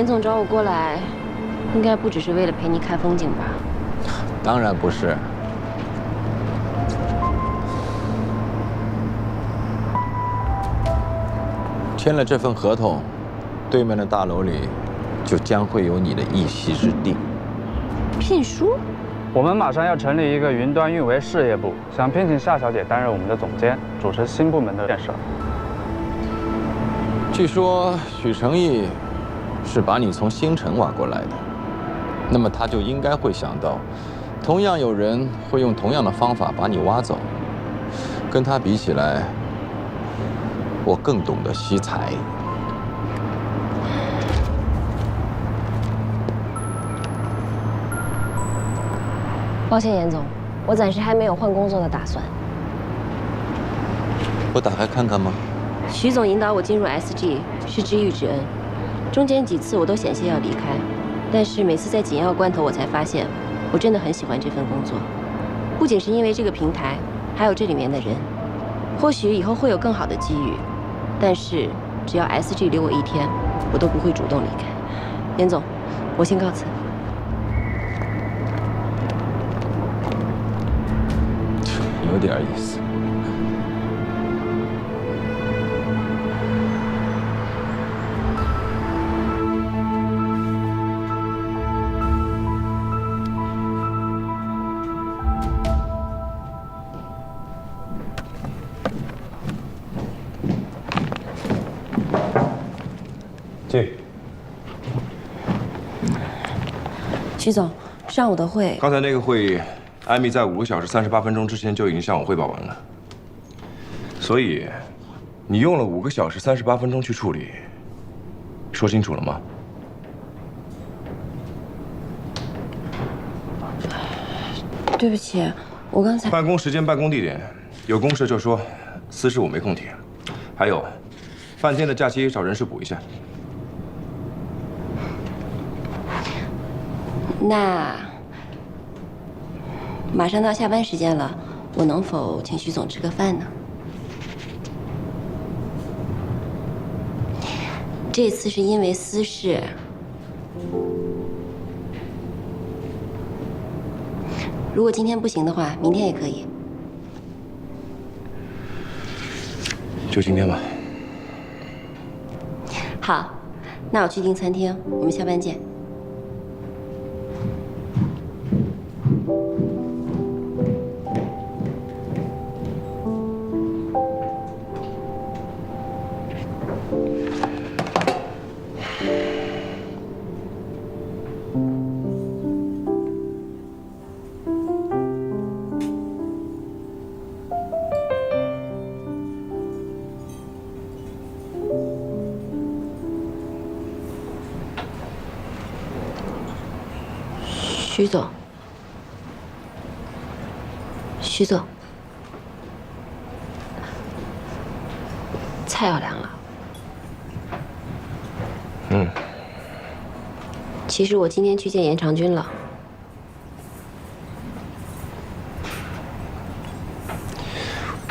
严总找我过来，应该不只是为了陪你看风景吧？当然不是。签了这份合同，对面的大楼里就将会有你的一席之地。聘书？我们马上要成立一个云端运维事业部，想聘请夏小姐担任我们的总监，主持新部门的建设。据说许成义是把你从星辰挖过来的，那么他就应该会想到，同样有人会用同样的方法把你挖走。跟他比起来，我更懂得惜才。抱歉，严总，我暂时还没有换工作的打算。我打开看看吗？徐总引导我进入 SG 是知遇之恩，中间几次我都险些要离开，但是每次在紧要关头，我才发现我真的很喜欢这份工作，不仅是因为这个平台，还有这里面的人。或许以后会有更好的机遇，但是只要 SG 留我一天，我都不会主动离开。严总，我先告辞。有点意思。进。徐总，上午的会，刚才那个会议，艾米在5个小时38分钟之前就已经向我汇报完了，所以你用了5个小时38分钟去处理，说清楚了吗？对不起，我刚才办公时间、办公地点，有公事就说，私事我没空提。还有，半天的假期找人事补一下。那马上到下班时间了，我能否请徐总吃个饭呢？这次是因为私事，如果今天不行的话，明天也可以。就今天吧。好，那我去订餐厅，我们下班见。徐总，徐总，菜要凉了。其实我今天去见严长军了。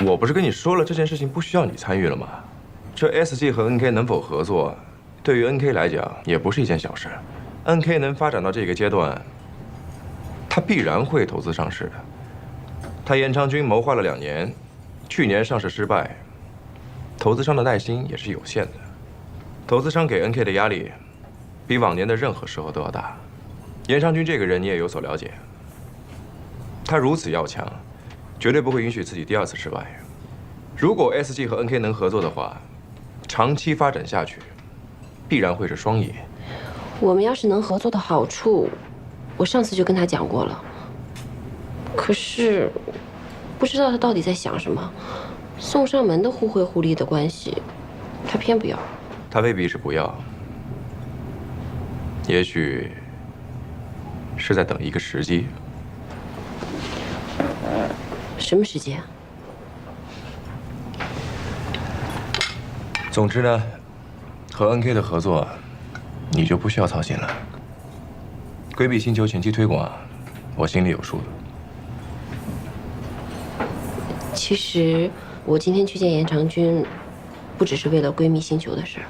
我不是跟你说了这件事情不需要你参与了吗？这 SG 和 NK 能否合作，对于 NK 来讲也不是一件小事。NK 能发展到这个阶段，他必然会投资上市的。他严长军谋划了2年，去年上市失败，投资商的耐心也是有限的。投资商给 NK 的压力，比往年的任何时候都要大。严长军这个人你也有所了解，他如此要强，绝对不会允许自己第2次失败。如果 SG 和 NK 能合作的话，长期发展下去，必然会是双赢。我们要是能合作的好处，我上次就跟他讲过了。可是，不知道他到底在想什么。送上门的互惠互利的关系，他偏不要。他未必是不要，也许是在等一个时机。什么时间？总之呢，和 NK 的合作，你就不需要操心了。规避星球前期推广，我心里有数的。其实我今天去见严长军，不只是为了闺蜜星球的事儿。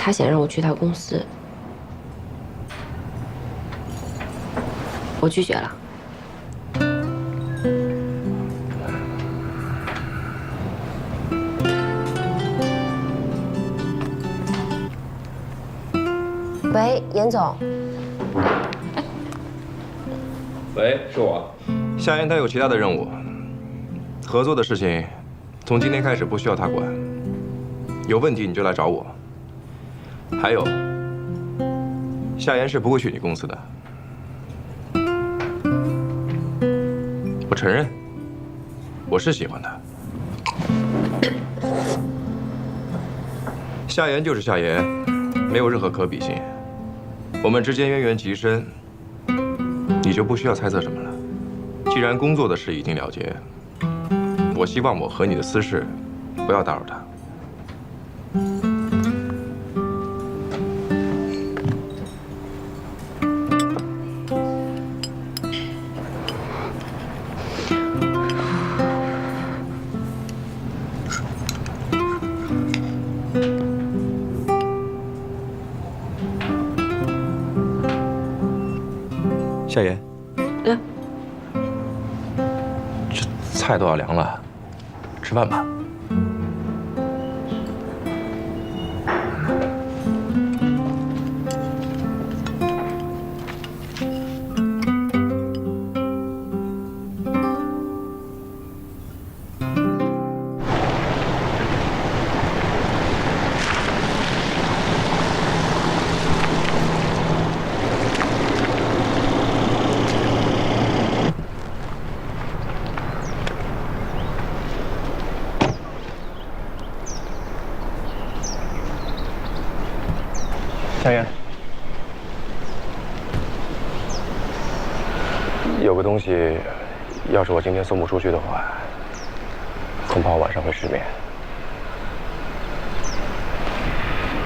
他想让我去他公司，我拒绝了。喂，严总。喂，是我。夏言他有其他的任务，合作的事情从今天开始不需要他管。有问题你就来找我。还有，夏言是不会去你公司的。我承认，我是喜欢他。夏言就是夏言，没有任何可比性。我们之间渊源极深，你就不需要猜测什么了。既然工作的事已经了结，我希望我和你的私事不要打扰他。夏言，这菜都要凉了，吃饭吧。夏言，有个东西，要是我今天送不出去的话，恐怕我晚上会失眠。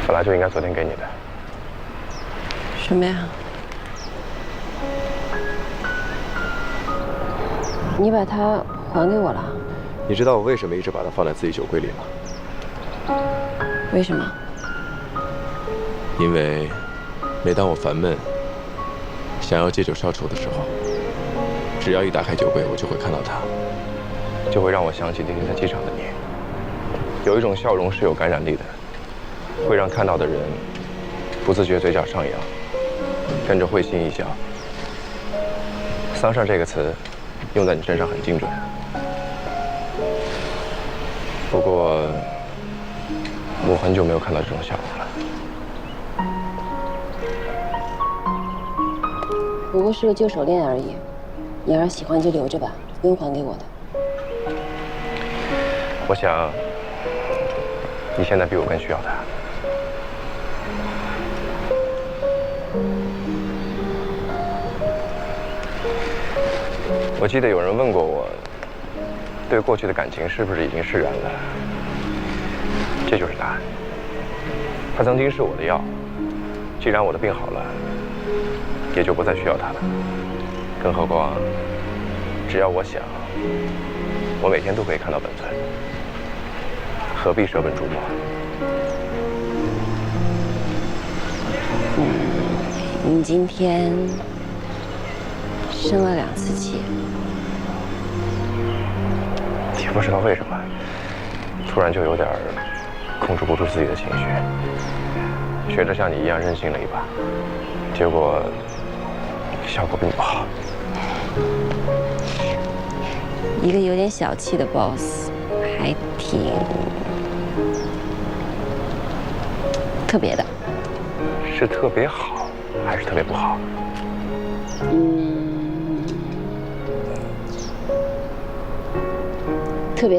本来就应该昨天给你的。什么呀？你把它还给我了？你知道我为什么一直把它放在自己酒柜里吗？为什么？因为每当我烦闷、想要借酒消愁的时候，只要一打开酒柜，我就会看到它，就会让我想起那天在机场的你。有一种笑容是有感染力的，会让看到的人不自觉嘴角上扬，跟着会心一笑。桑葚这个词用在你身上很精准，不过我很久没有看到这种笑容了。不过是个旧手链而已，你要是喜欢就留着吧，不用还给我的。我想，你现在比我更需要它。我记得有人问过我，对过去的感情是不是已经释然了？这就是答案。它曾经是我的药，既然我的病好了，也就不再需要它了。更何况，只要我想，我每天都可以看到本尊，何必舍本逐末？你今天生了2次气，也不知道为什么，突然就有点控制不住自己的情绪，学着像你一样任性了一把，结果效果并不好。一个有点小气的 boss， 还挺特别的。是特别好，还是特别不好？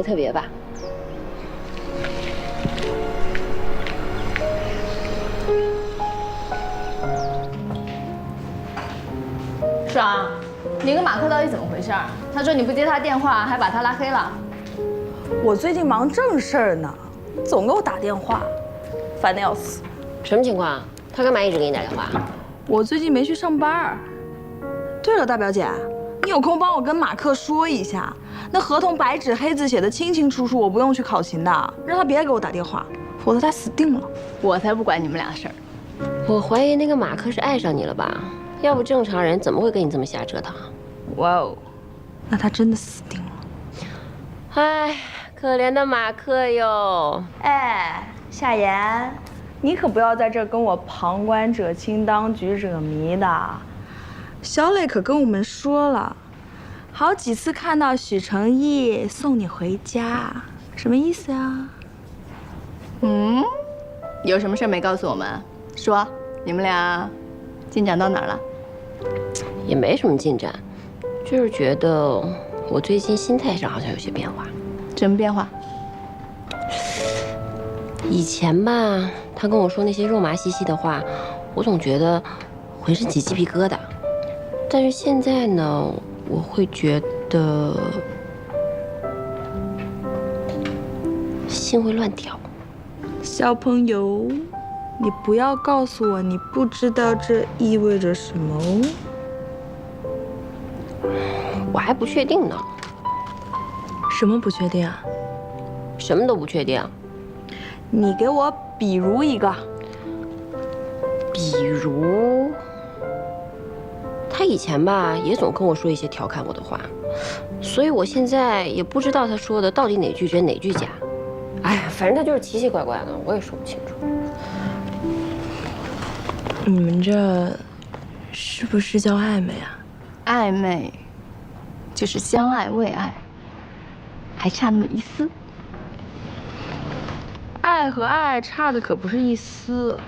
特别吧。爽，你跟马克到底怎么回事？他说你不接他电话，还把他拉黑了。我最近忙正事儿呢，总给我打电话，烦得要死。什么情况？他干嘛一直给你打电话？我最近没去上班。对了，大表姐，你有空帮我跟马克说一下，那合同白纸黑字写的清清楚楚，我不用去考勤的，让他别给我打电话。否则他死定了。我才不管你们俩事儿。我怀疑那个马克是爱上你了吧？要不正常人怎么会跟你这么瞎折腾？哇哦，那他真的死定了。唉，可怜的马克哟。哎，夏言，你可不要在这儿跟我旁观者清，当局者迷的。小磊可跟我们说了，好几次看到许成义送你回家，什么意思啊？嗯，有什么事没告诉我们？说，你们俩进展到哪儿了？也没什么进展，就是觉得我最近心态上好像有些变化。什么变化？以前吧，他跟我说那些肉麻兮兮的话，我总觉得浑身起鸡皮疙瘩。但是现在呢，我会觉得心会乱跳。小朋友，你不要告诉我你不知道这意味着什么哦。我还不确定呢，什么不确定啊？什么都不确定。你给我比如一个。比如，他以前吧也总跟我说一些调侃我的话，所以我现在也不知道他说的到底哪句真哪句假。哎呀，反正他就是奇奇怪怪的，我也说不清楚。你们这是不是叫暧昧啊？暧昧，就是相爱未爱，还差那么一丝。爱和爱差的可不是一丝，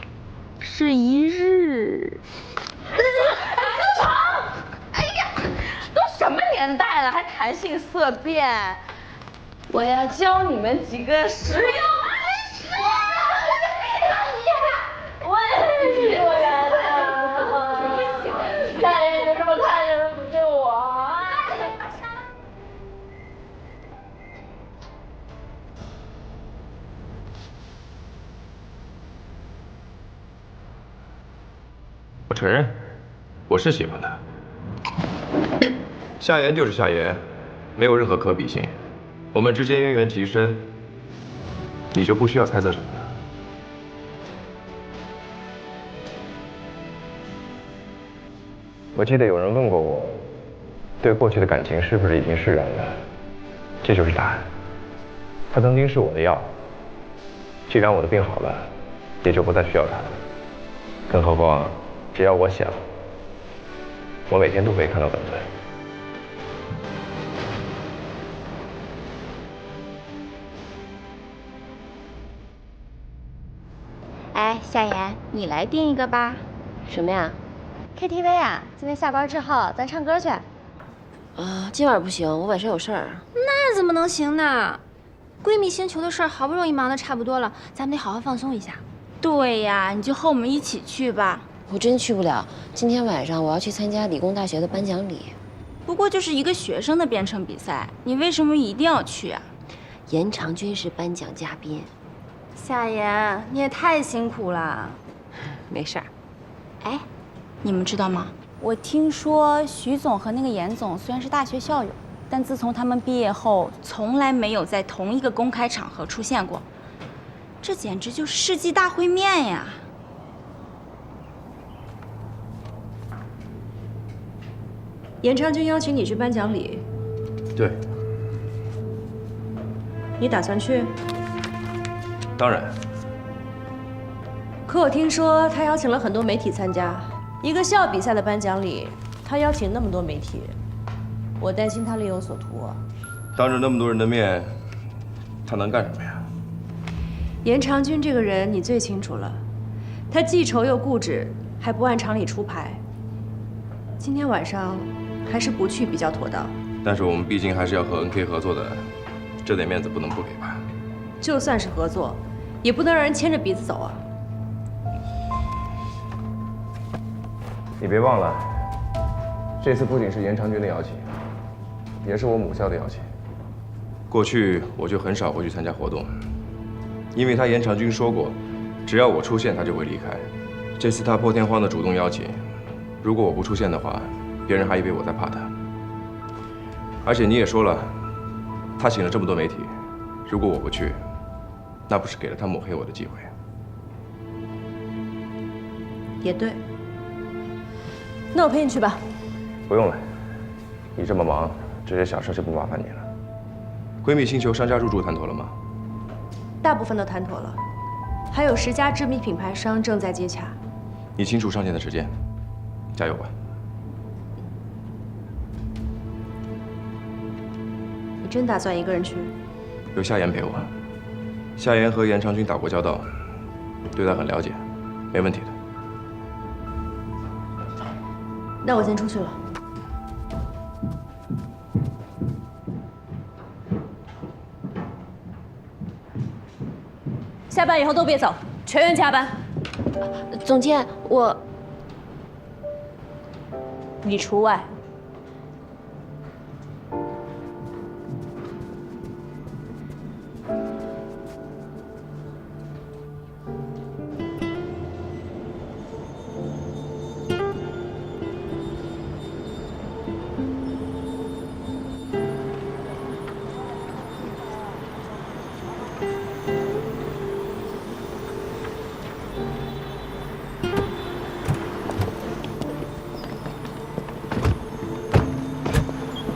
是一日。哎呀，都什么年代了，还谈性色变？我要教你们几个实用知识。我也是喜欢的，大人你就这么看着不是我？我承认，我是喜欢他。夏言就是夏言，没有任何可比性。我们之间渊源极深，你就不需要猜测什么了。我记得有人问过我，对过去的感情是不是已经释然了？这就是答案。他曾经是我的药，既然我的病好了，也就不再需要他了。更何况，只要我想，我每天都可以看到本尊。哎，夏言，你来定一个吧。什么呀？ KTV 啊，今天下班之后咱唱歌去。今晚不行，我晚上有事儿。那怎么能行呢？闺蜜星球的事儿好不容易忙得差不多了，咱们得好好放松一下。对呀，你就和我们一起去吧。我真去不了，今天晚上我要去参加理工大学的颁奖礼。不过就是一个学生的编程比赛，你为什么一定要去啊？严长君是颁奖嘉宾。夏言，你也太辛苦了。没事儿。哎，你们知道吗？我听说徐总和那个严总虽然是大学校友，但自从他们毕业后，从来没有在同一个公开场合出现过。这简直就是世纪大会面呀！严长君邀请你去颁奖礼，对，你打算去？当然。可我听说他邀请了很多媒体参加，一个校比赛的颁奖礼，他邀请那么多媒体，我担心他另有所图啊。当着那么多人的面，他能干什么呀？严长君这个人你最清楚了，他记仇又固执，还不按常理出牌。今天晚上还是不去比较妥当。但是我们毕竟还是要和 NK 合作的，这点面子不能不给吧？就算是合作，也不能让人牵着鼻子走啊。你别忘了，这次不仅是严长君的邀请，也是我母校的邀请。过去我就很少会去参加活动，因为他严长君说过，只要我出现，他就会离开。这次他破天荒的主动邀请，如果我不出现的话，别人还以为我在怕他。而且你也说了，他请了这么多媒体，如果我不去，那不是给了他抹黑我的机会？也对。那我陪你去吧。不用了，你这么忙，这些小事就不麻烦你了。闺蜜星球商家入驻谈妥了吗？大部分都谈妥了，还有10家知名品牌商正在接洽。你清楚上线的时间，加油吧。你真打算一个人去？有夏言陪我。夏言和严长军打过交道，对他很了解，没问题的。那我先出去了。下班以后都别走，全员加班。总监，你除外。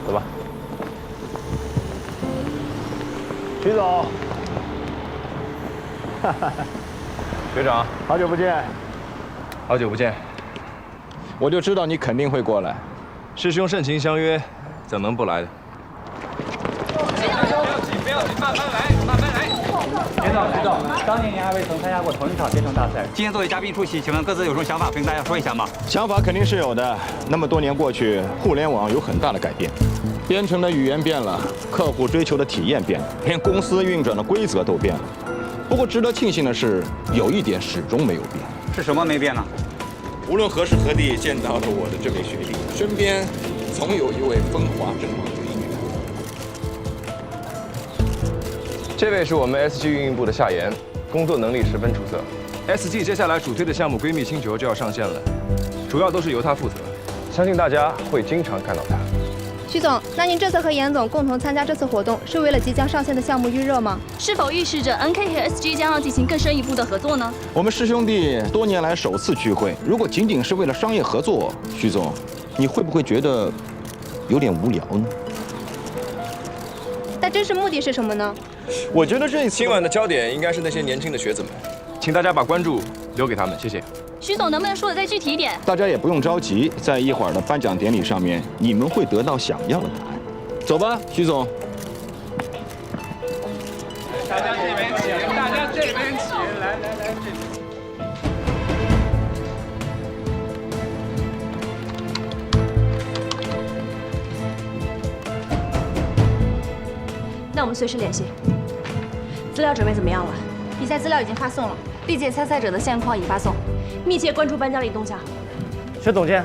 走吧。徐总，学长，好久不见。好久不见。我就知道你肯定会过来。师兄盛情相约，怎能不来的？不要急，慢慢来。徐总，当年您还未曾参加过同一场编程大赛，今天作为嘉宾出席，请问各自有什么想法，跟大家说一下吗？想法肯定是有的。那么多年过去，互联网有很大的改变，编程的语言变了，客户追求的体验变了，连公司运转的规则都变了。不过值得庆幸的是，有一点始终没有变。是什么没变呢？无论何时何地见到了我的这位学弟，身边总有一位风华正茂的美女。这位是我们 SG 运营部的夏言，工作能力十分出色。SG 接下来主推的项目“闺蜜星球”就要上线了，主要都是由她负责，相信大家会经常看到她。徐总，那您这次和严总共同参加这次活动，是为了即将上线的项目预热吗？是否预示着 NK 和 SG 将要进行更深一步的合作呢？我们师兄弟多年来首次聚会，如果仅仅是为了商业合作，徐总，你会不会觉得有点无聊呢？但真实目的是什么呢？我觉得这今晚的焦点应该是那些年轻的学子们，请大家把关注留给他们，谢谢。徐总能不能说的再具体一点？大家也不用着急，在一会儿的颁奖典礼上面，你们会得到想要的答案。走吧，徐总。大家这边请，来。那我们随时联系。资料准备怎么样了？比赛资料已经发送了，历届参赛者的现况已发送。密切关注颁奖礼动向。薛总监，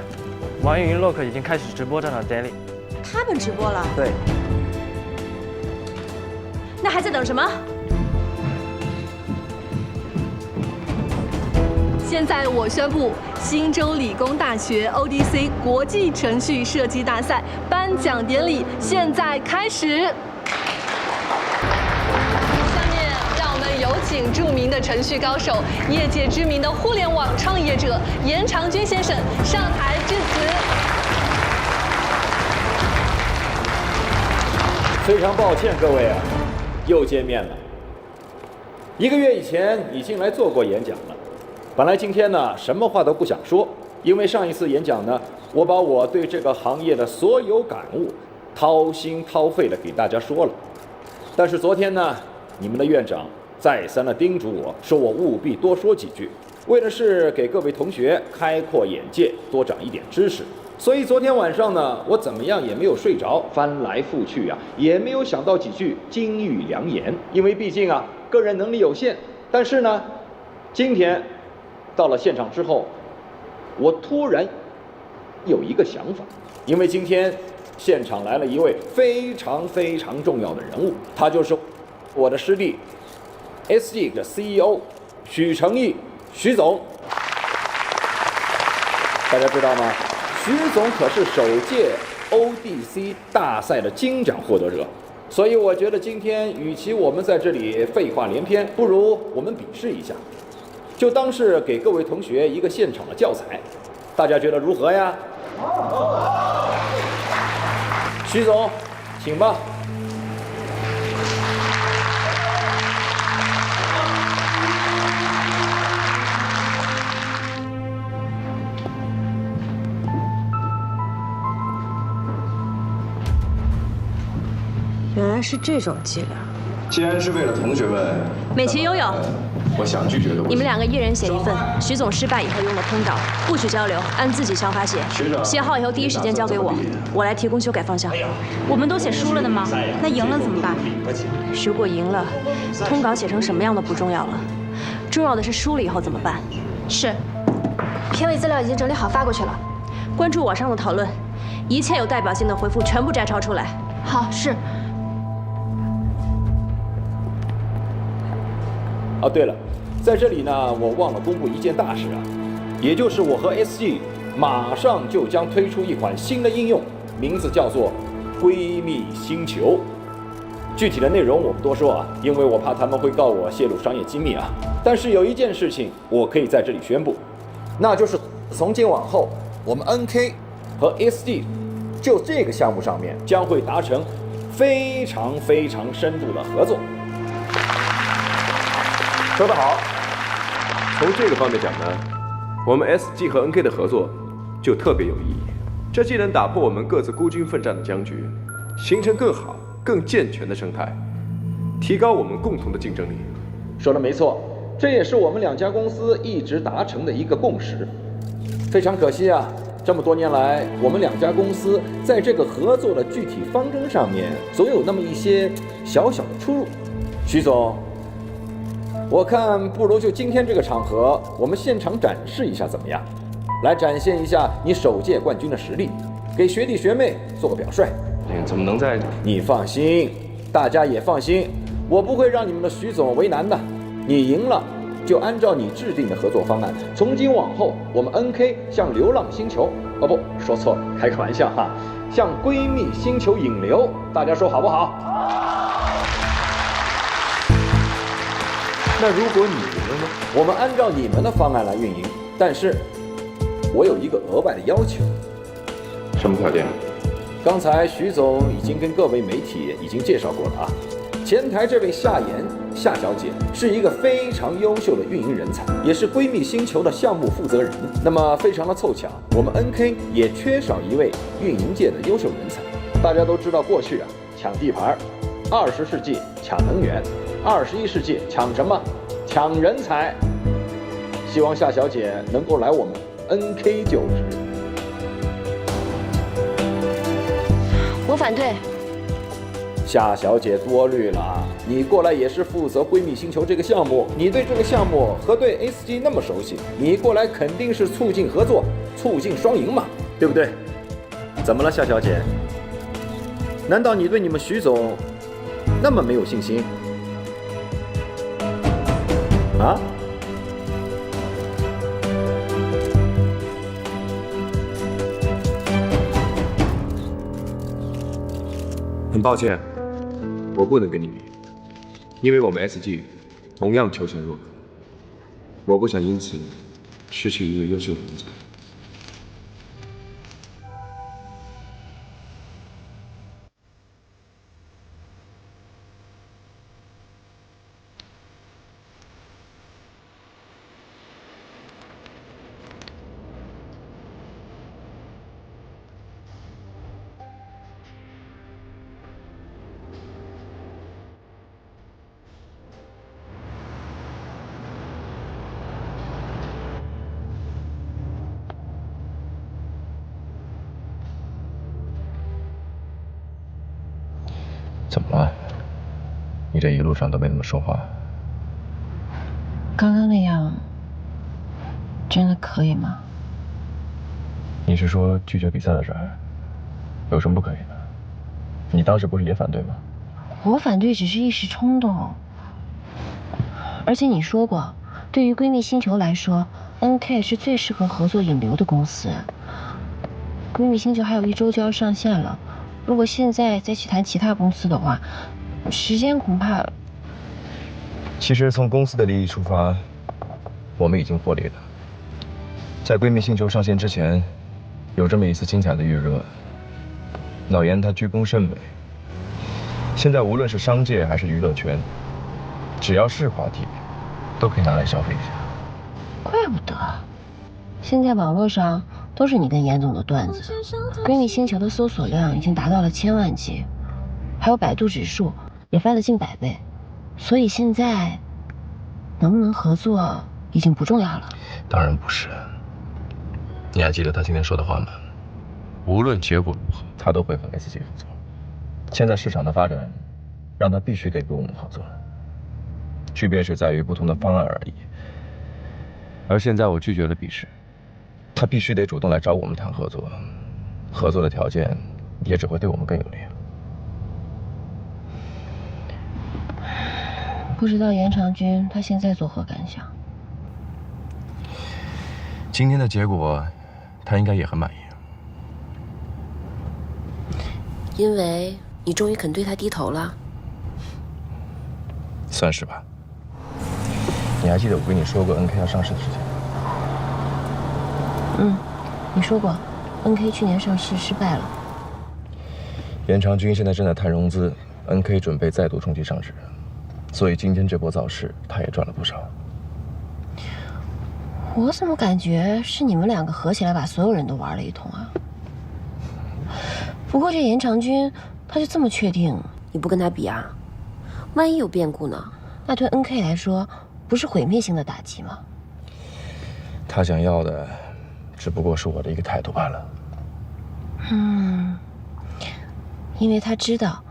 网易云 Lock 已经开始直播这场典礼。他们直播了？对。那还在等什么？现在我宣布，新州理工大学 ODC 国际程序设计大赛颁奖典礼现在开始。下面让我们有请著名的程序高手、业界知名的互联网创业者严长军先生上台致辞。非常抱歉，各位啊，又见面了。1个月以前已经来做过演讲了。本来今天呢，什么话都不想说，因为上一次演讲呢，我把我对这个行业的所有感悟，掏心掏肺的给大家说了。但是昨天呢，你们的院长再三的叮嘱我说，我务必多说几句，为的是给各位同学开阔眼界，多长一点知识。所以昨天晚上呢，我怎么样也没有睡着，翻来覆去啊，也没有想到几句金玉良言。因为毕竟啊，个人能力有限。但是呢，今天到了现场之后，我突然有一个想法，因为今天现场来了一位非常非常重要的人物，他就是我的师弟 SG 的 CEO 许成义，许总。大家知道吗？许总可是首届 ODC 大赛的金奖获得者，所以我觉得今天与其我们在这里废话连篇，不如我们比试一下，就当是给各位同学一个现场的教材，大家觉得如何呀？徐总，请吧。原来是这种伎俩。既然是为了同学们，美其拥有。我想拒绝的。你们2个一人写一份。徐总失败以后用了通稿，不许交流，按自己想法写。写好以后第一时间交给我，我来提供修改方向。我们都写输了的吗？那赢了怎么办？如果赢了，通稿写成什么样的不重要了，重要的是输了以后怎么办。是。评委资料已经整理好发过去了，关注网上的讨论，一切有代表性的回复全部摘抄出来。好，是。哦，对了，在这里呢，我忘了公布一件大事啊，也就是我和 SG 马上就将推出一款新的应用，名字叫做“闺蜜星球”。具体的内容我不多说啊，因为我怕他们会告我泄露商业机密啊。但是有一件事情我可以在这里宣布，那就是从今往后，我们 NK 和 SG 就这个项目上面将会达成非常深度的合作。说得好。从这个方面讲呢，我们 SG 和 NK 的合作就特别有意义。这既能打破我们各自孤军奋战的僵局，形成更好、更健全的生态，提高我们共同的竞争力。说的没错，这也是我们2家公司一直达成的一个共识。非常可惜啊，这么多年来，我们2家公司在这个合作的具体方针上面，总有那么一些小小的出入。徐总，我看不如就今天这个场合，我们现场展示一下怎么样？来展现一下你首届冠军的实力，给学弟学妹做个表率。怎么能在？你放心，大家也放心，我不会让你们的徐总为难的。你赢了，就按照你制定的合作方案，从今往后，我们 NK 向流浪星球，哦不，说错了，开个玩笑哈，向闺蜜星球引流，大家说好不好？那如果你赢了呢？我们按照你们的方案来运营，但是我有一个额外的要求。什么条件？刚才徐总已经跟各位媒体已经介绍过了啊。前台这位夏言夏小姐是一个非常优秀的运营人才，也是闺蜜星球的项目负责人。那么非常的凑巧，我们 NK 也缺少一位运营界的优秀人才。大家都知道，过去啊抢地盘，20世纪抢能源，21世纪抢什么？抢人才。希望夏小姐能够来我们 NK 就职。我反对。夏小姐多虑了，你过来也是负责闺蜜星球这个项目，你对这个项目和对 SG 那么熟悉，你过来肯定是促进合作，促进双赢嘛，对不对？怎么了，夏小姐？难道你对你们徐总那么没有信心？啊？很抱歉，我不能跟你比，因为我们 SG 同样求贤若渴，我不想因此失去一个优秀的人才。怎么了？你这一路上都没怎么说话。刚刚那样，真的可以吗？你是说拒绝比赛的事儿，有什么不可以的？你当时不是也反对吗？我反对只是一时冲动。而且你说过，对于闺蜜星球来说 ，NK 是最适合合作引流的公司。闺蜜星球还有1周就要上线了，如果现在再去谈其他公司的话，时间恐怕……其实从公司的利益出发，我们已经获利了。在闺蜜星球上线之前，有这么一次精彩的预热，老严他居功甚伟。现在无论是商界还是娱乐圈，只要是话题，都可以拿来消费一下。怪不得，现在网络上都是你跟严总的段子。闺蜜星球的搜索量已经达到了1000万级，还有百度指数也翻了近100倍。所以现在能不能合作已经不重要了。当然不是。你还记得他今天说的话吗？无论结果如何，他都会和 SG 合作。现在市场的发展，让他必须得跟我们合作，区别是在于不同的方案而已。而现在我拒绝了比试，他必须得主动来找我们谈合作，合作的条件也只会对我们更有利。不知道严长君他现在作何感想？今天的结果，他应该也很满意。因为你终于肯对他低头了。算是吧。你还记得我跟你说过 NK 要上市的事情？你说过 ，NK 去年上市失败了。严长君现在正在谈融资 ，NK 准备再度冲击上市，所以今天这波造势，他也赚了不少。我怎么感觉是你们两个合起来把所有人都玩了一通啊？不过这严长君，他就这么确定你不跟他比啊？万一有变故呢？那对 NK 来说，不是毁灭性的打击吗？他想要的，只不过是我的一个态度罢了。因为他知道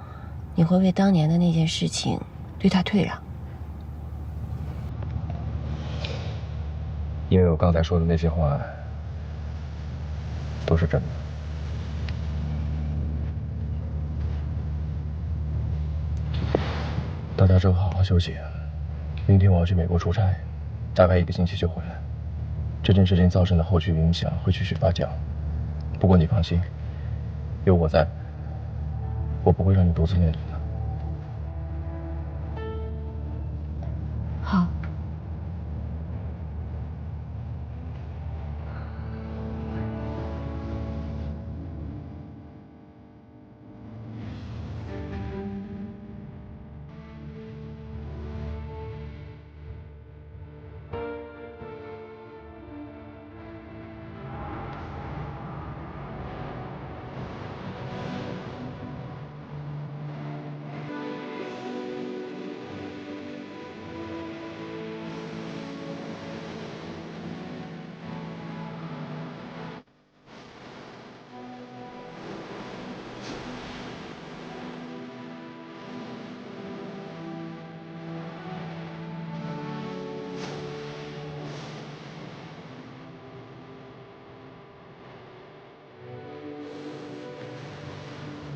你会为当年的那件事情对他退让。因为我刚才说的那些话，都是真的。大家之后好好休息。明天我要去美国出差，大概1个星期就回来。这件事情造成的后续影响会继续发酵，不过你放心，有我在，我不会让你独自面对的。好。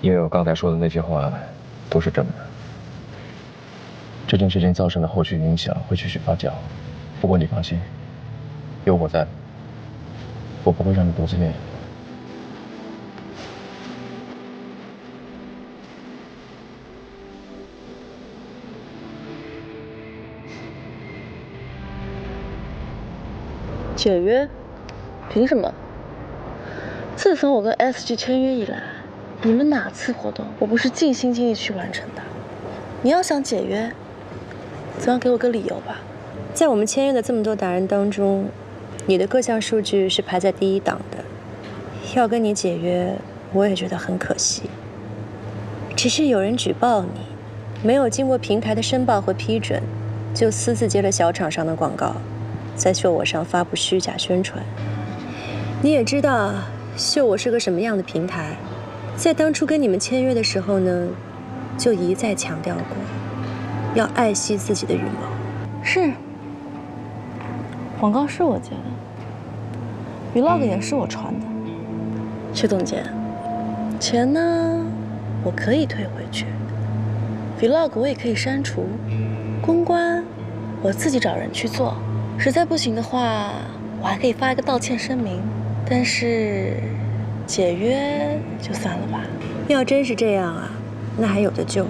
因为我刚才说的那些话都是真的。这件事情造成的后续影响会继续发酵，不过你放心，有我在，我不会让你独自面对。解约？凭什么？自从我跟 SG 签约以来，你们哪次活动我不是尽心尽力去完成的？你要想解约，总要给我个理由吧。在我们签约的这么多达人当中，你的各项数据是排在第1档的。要跟你解约，我也觉得很可惜。只是有人举报你，没有经过平台的申报和批准，就私自接了小厂商的广告，在秀我上发布虚假宣传。你也知道秀我是个什么样的平台，在当初跟你们签约的时候呢，就一再强调过，要爱惜自己的羽毛。是，广告是我接的，vlog也是我传的。薛总监，钱呢，我可以退回去，vlog我也可以删除，公关我自己找人去做，实在不行的话，我还可以发一个道歉声明。但是解约就算了吧。要真是这样啊，那还有的救。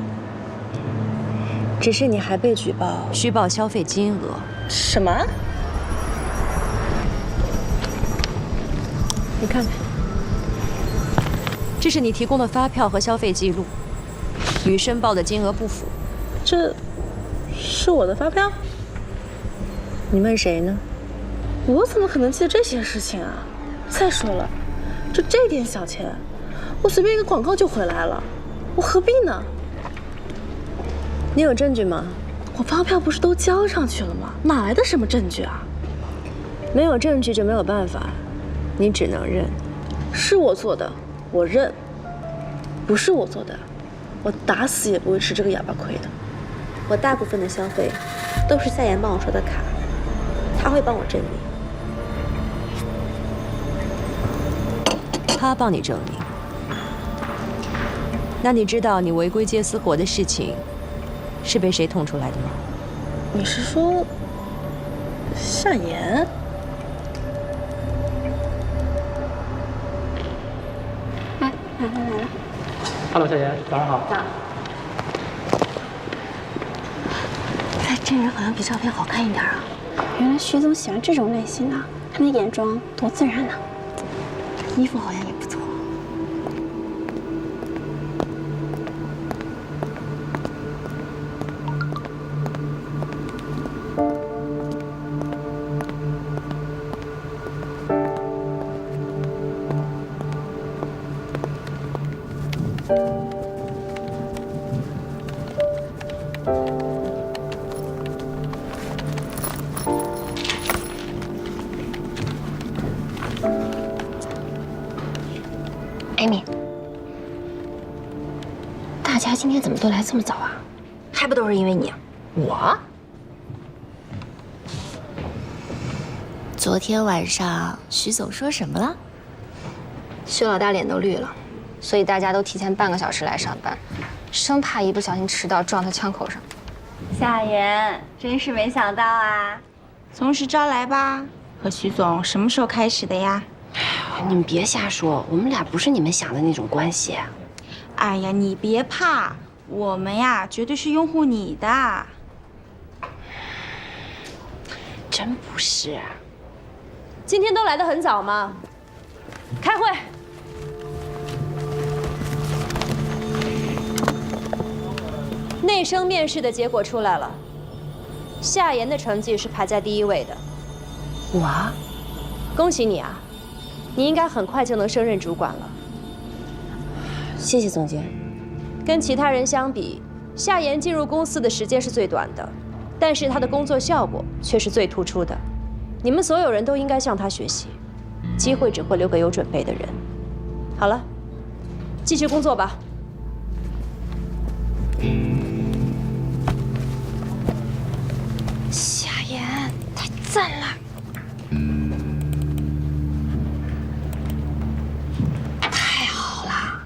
只是你还被举报虚报消费金额。什么？你看看，这是你提供的发票和消费记录，与申报的金额不符。这是我的发票？你问谁呢？我怎么可能记得这些事情啊？再说了，这点小钱，我随便一个广告就回来了，我何必呢？你有证据吗？我发票不是都交上去了吗？哪来的什么证据啊？没有证据就没有办法，你只能认。是我做的，我认；不是我做的，我打死也不会吃这个哑巴亏的。我大部分的消费都是夏言帮我刷的卡，他会帮我证明。他帮你证明？那你知道你违规接私活的事情是被谁捅出来的吗？你是说夏言来了。Hello， 夏言，早上好。在真人好像比照片好看一点啊。原来徐总喜欢这种类型的，他那眼妆多自然呢。衣服好像也不错。艾米，大家今天怎么都来这么早啊？还不都是因为你？我？昨天晚上徐总说什么了？薛老大脸都绿了，所以大家都提前半个小时来上班，生怕一不小心迟到撞他枪口上。夏言，真是没想到啊！从实招来吧。和徐总什么时候开始的呀？你们别瞎说，我们俩不是你们想的那种关系。哎呀，你别怕，我们呀绝对是拥护你的。真不是。今天都来得很早吗？开会。内生面试的结果出来了，夏言的成绩是排在第1位的。我？恭喜你啊！你应该很快就能升任主管了。谢谢总监。跟其他人相比，夏言进入公司的时间是最短的，但是他的工作效果却是最突出的。你们所有人都应该向他学习，机会只会留给有准备的人。好了，继续工作吧。夏言，太赞了！太好了，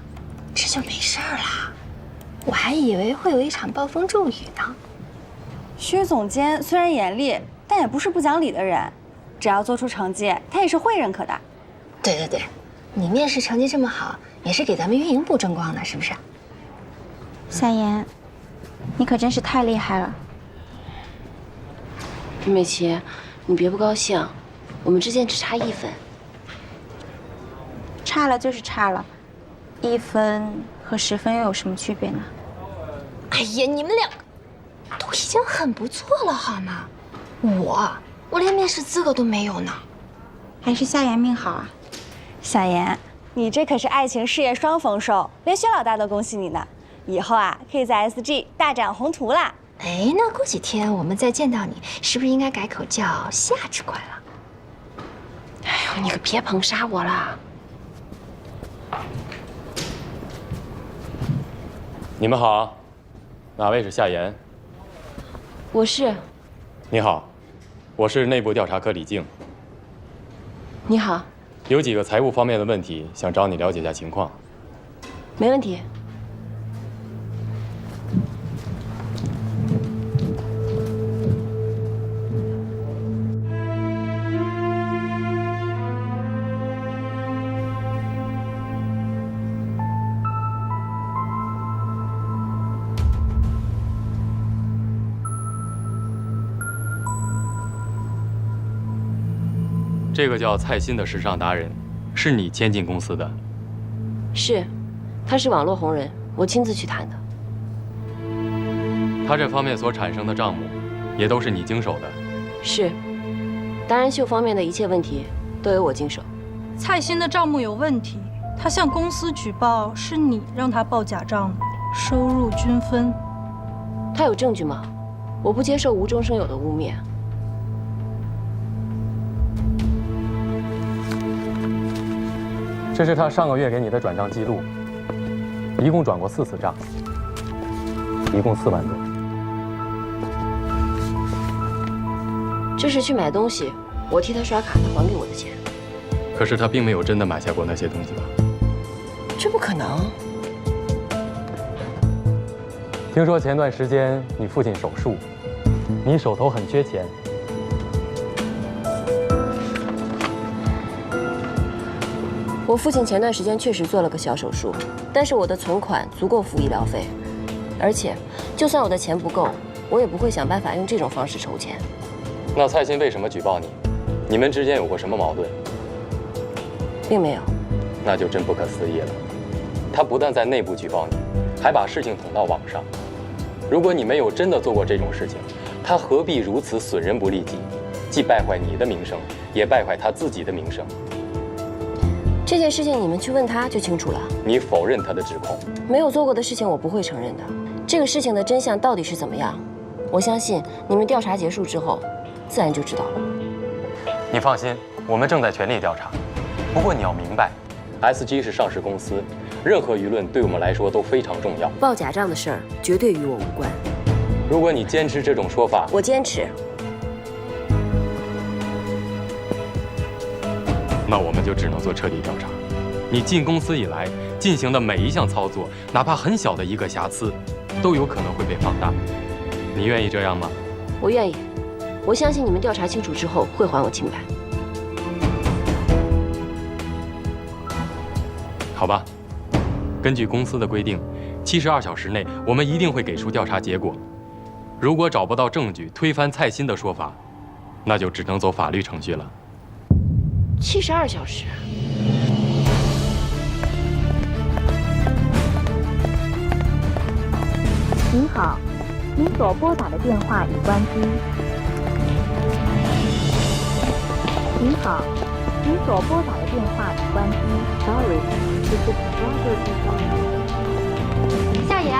这就没事儿了。我还以为会有一场暴风骤雨呢。薛总监虽然严厉，但也不是不讲理的人，只要做出成绩，他也是会认可的。对对对，你面试成绩这么好，也是给咱们运营部争光了，是不是？夏言，你可真是太厉害了。美琪，你别不高兴，我们之间只差1分。差了就是差了，1分和10分又有什么区别呢？哎呀，你们两个都已经很不错了，好吗？我连面试资格都没有呢。还是夏言命好啊！夏言，你这可是爱情事业双丰收，连薛老大都恭喜你呢。以后啊，可以在 SG 大展宏图啦。哎，那过几天我们再见到你，是不是应该改口叫夏之怪了？哎呦，你可别捧杀我了！你们好，哪位是夏言？我是。你好，我是内部调查科李静。你好。有几个财务方面的问题，想找你了解一下情况。没问题。这个叫蔡鑫的时尚达人，是你签进公司的？是，他是网络红人，我亲自去谈的。他这方面所产生的账目，也都是你经手的？是，达人秀方面的一切问题都由我经手。蔡鑫的账目有问题，他向公司举报，是你让他报假账的，收入均分。他有证据吗？我不接受无中生有的污蔑。这是他上个月给你的转账记录，一共转过4次账，一共4万多。这是去买东西，我替他刷卡，他还给我的钱。可是他并没有真的买下过那些东西吧？这不可能。听说前段时间你父亲手术，你手头很缺钱。我父亲前段时间确实做了个小手术，但是我的存款足够付医疗费，而且就算我的钱不够，我也不会想办法用这种方式筹钱。那蔡鑫为什么举报你？你们之间有过什么矛盾？并没有。那就真不可思议了。他不但在内部举报你，还把事情捅到网上。如果你没有真的做过这种事情，他何必如此损人不利己，既败坏你的名声，也败坏他自己的名声？这件事情你们去问他就清楚了。你否认他的指控？没有做过的事情我不会承认的。这个事情的真相到底是怎么样？我相信你们调查结束之后，自然就知道了。你放心，我们正在全力调查。不过你要明白 ，SG 是上市公司，任何舆论对我们来说都非常重要。报假账的事儿绝对与我无关。如果你坚持这种说法，我坚持。那我们就只能做彻底调查。你进公司以来进行的每一项操作，哪怕很小的一个瑕疵，都有可能会被放大。你愿意这样吗？我愿意。我相信你们调查清楚之后会还我清白。好吧，根据公司的规定，72小时内我们一定会给出调查结果。如果找不到证据推翻蔡鑫的说法，那就只能走法律程序了。72小时。您好，您所拨打的电话已关机。您好，您所拨打的电话已关机。Sorry, this is no 夏言，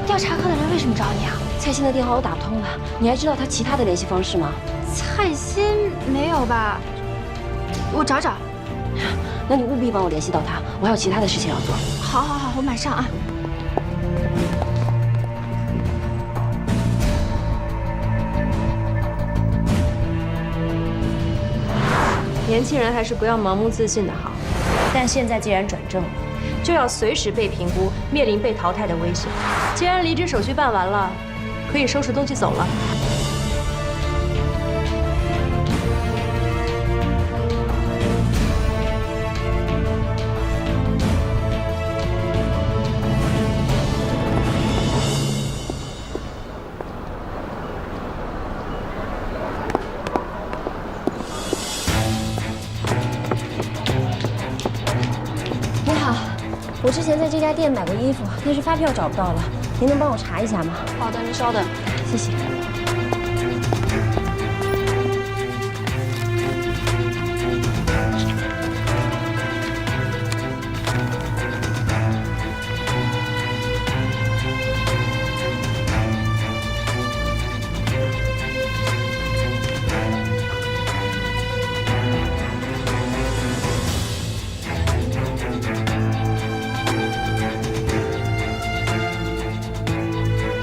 调查科的人为什么找你啊？蔡鑫的电话我打不通了，你还知道他其他的联系方式吗？蔡鑫没有吧？我找找。那你务必帮我联系到他，我还有其他的事情要做。好，好，好，我马上啊。年轻人还是不要盲目自信的好。但现在既然转正了，就要随时被评估，面临被淘汰的危险。既然离职手续办完了，可以收拾东西走了。我之前在这家店买过衣服，但是发票找不到了，您能帮我查一下吗？好的，您稍等。谢谢。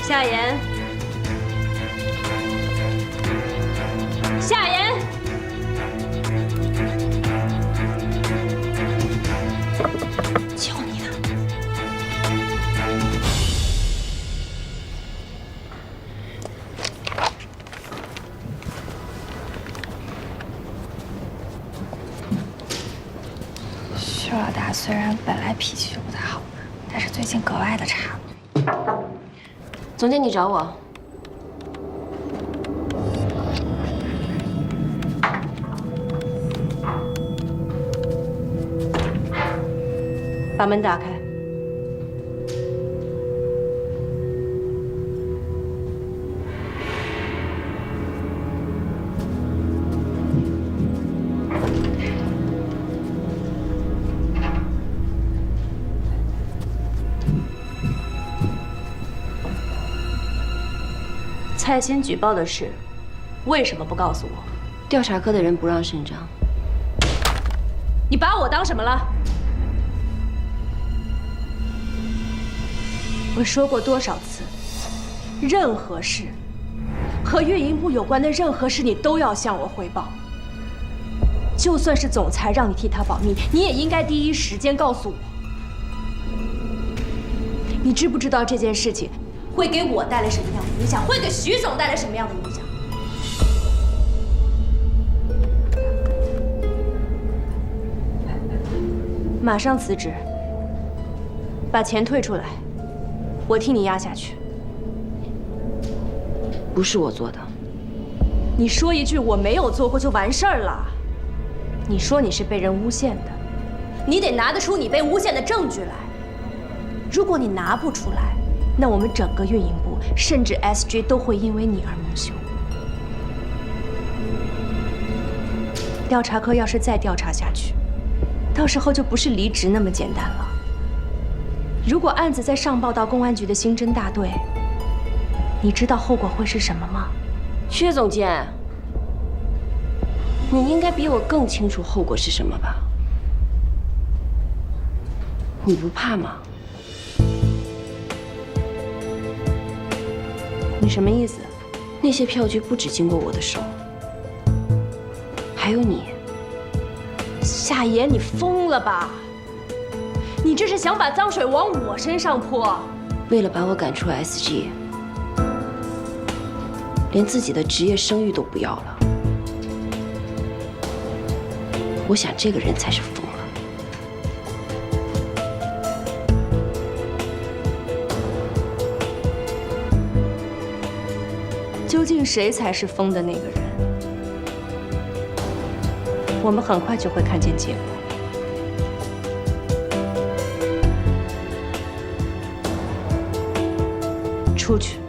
夏言，夏言，求你了。徐老大虽然本来脾气就不太好，但是最近格外的差。总监，你找我。把门打开。蔡欣举报的事，为什么不告诉我？调查科的人不让声张。你把我当什么了？我说过多少次，任何事和运营部有关的任何事，你都要向我汇报。就算是总裁让你替他保密，你也应该第一时间告诉我。你知不知道这件事情会给我带来什么样的影响？会给徐总带来什么样的影响？马上辞职，把钱退出来，我替你压下去。不是我做的。你说一句我没有做过就完事儿了。你说你是被人诬陷的，你得拿得出你被诬陷的证据来。如果你拿不出来，那我们整个运营部甚至 SG 都会因为你而蒙羞。调查科要是再调查下去，到时候就不是离职那么简单了。如果案子再上报到公安局的刑侦大队，你知道后果会是什么吗？薛总监，你应该比我更清楚后果是什么吧？你不怕吗？你什么意思？那些票据不只经过我的手，还有你。夏言，你疯了吧？你这是想把脏水往我身上泼？为了把我赶出 SG， 连自己的职业声誉都不要了。我想这个人才是疯了。究竟谁才是疯的那个人？我们很快就会看见结果。出去。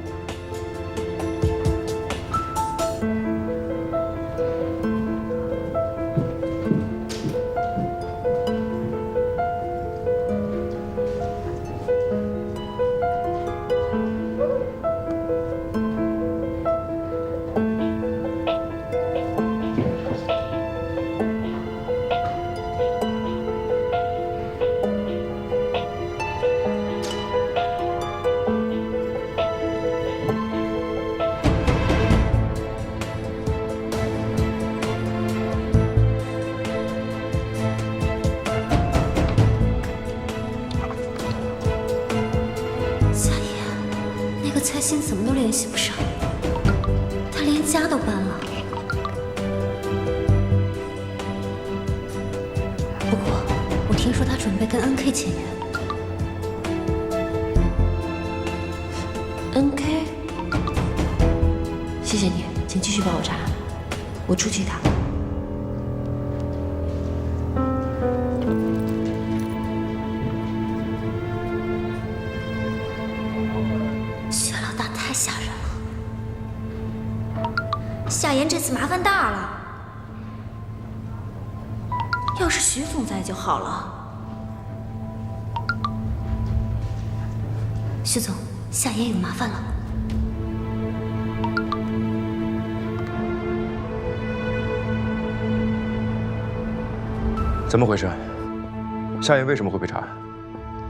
蔡欣怎么都联系不上，他连家都搬了。不过我听说他准备跟 NK 签约。NK， 谢谢你，请继续帮我查，我出去一趟。夏言这次麻烦大了，要是徐总在就好了。徐总，夏言有麻烦了。怎么回事？夏言为什么会被查？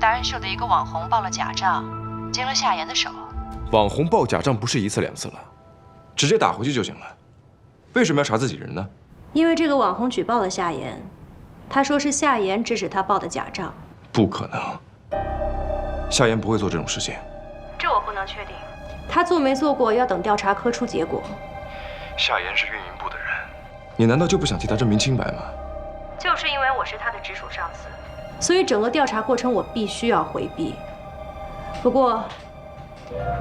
达人秀的一个网红报了假账，经了夏言的手。网红报假账不是一次两次了，直接打回去就行了。为什么要查自己人呢？因为这个网红举报了夏言，他说是夏言指使他报的假账。不可能，夏言不会做这种事情。这我不能确定，他做没做过要等调查科出结果。夏言是运营部的人，你难道就不想替他证明清白吗？就是因为我是他的直属上司，所以整个调查过程我必须要回避。不过，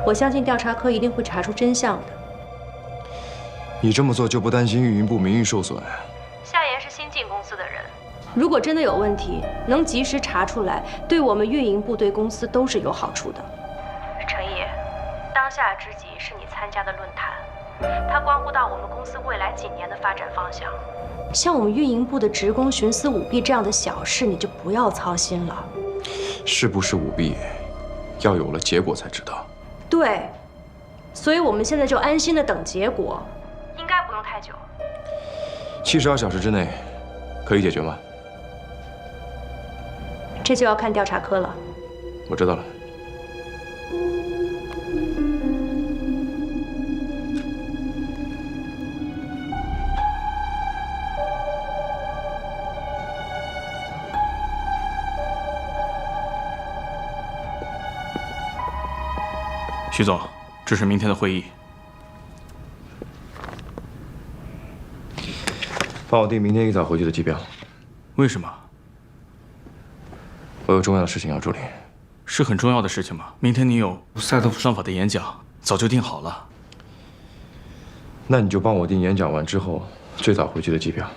我相信调查科一定会查出真相的。你这么做就不担心运营部名誉受损？夏言是新进公司的人，如果真的有问题，能及时查查出来，对我们运营部、对公司都是有好处的。程毅，当下之急是你参加的论坛，它关乎到我们公司未来几年的发展方向。像我们运营部的职工徇私舞弊这样的小事，你就不要操心了。是不是舞弊，要有了结果才知道。对，所以我们现在就安心的等结果，应该不用太久。72小时之内，可以解决吗？这就要看调查科了。我知道了。徐总，这是明天的会议。帮我订明天一早回去的机票。为什么？我有重要的事情要处理。是很重要的事情吗？明天你有赛特夫算法的演讲，早就定好了。那你就帮我订演讲完之后最早回去的机票。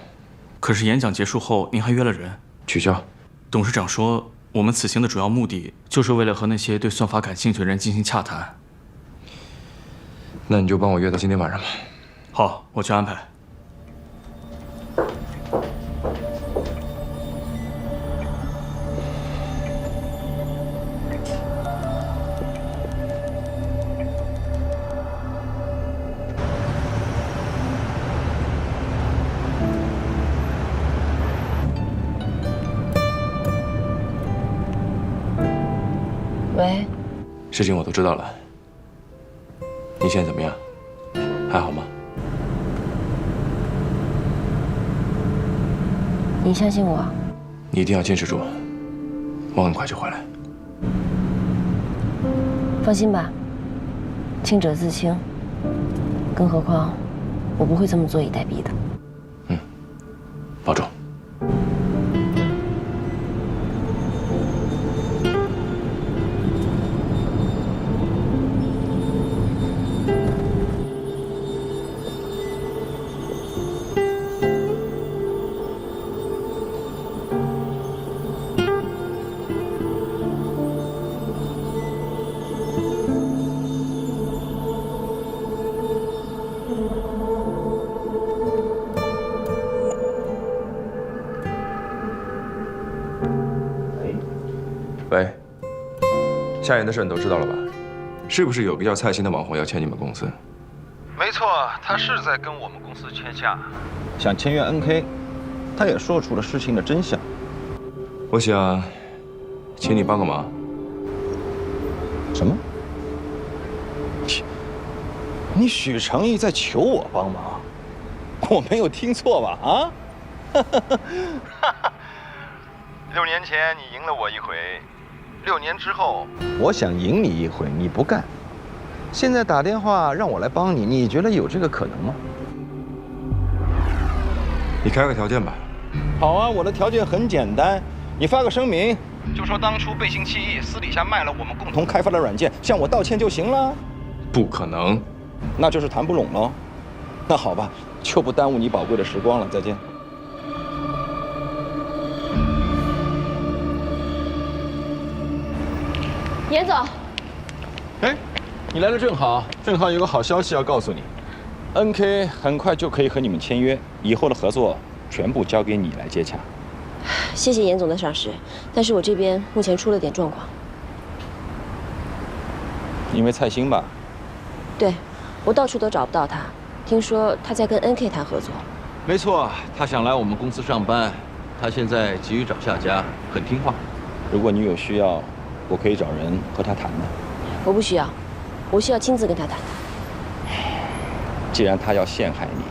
可是演讲结束后，您还约了人。取消。董事长说，我们此行的主要目的就是为了和那些对算法感兴趣的人进行洽谈。那你就帮我约到今天晚上吧。好，我去安排。喂，事情我都知道了。你现在怎么样？还好吗？你相信我？你一定要坚持住，我很快就回来。放心吧，清者自清。更何况，我不会这么坐以待毙的。保重。喂，夏言的事你都知道了吧？是不是有个叫蔡鑫的网红要签你们公司？没错，他是在跟我们公司签下，想签约 NK， 他也说出了事情的真相。我想，请你帮个忙。什么？你许成义在求我帮忙？我没有听错吧？啊？6年前你赢了我一回，6年之后我想赢你一回，你不干。现在打电话让我来帮你，你觉得有这个可能吗？你开个条件吧。好啊，我的条件很简单，你发个声明，就说当初背信弃义，私底下卖了我们共同开发的软件，向我道歉就行了。不可能，那就是谈不拢喽。那好吧，就不耽误你宝贵的时光了，再见。严总，哎，你来的正好，正好有个好消息要告诉你 ，NK 很快就可以和你们签约，以后的合作全部交给你来接洽。谢谢严总的赏识，但是我这边目前出了点状况。因为蔡鑫吧？对，我到处都找不到他，听说他在跟 NK 谈合作。没错，他想来我们公司上班，他现在急于找下家，很听话。如果你有需要，我可以找人和他谈的。我不需要，我需要亲自跟他谈的。既然他要陷害你，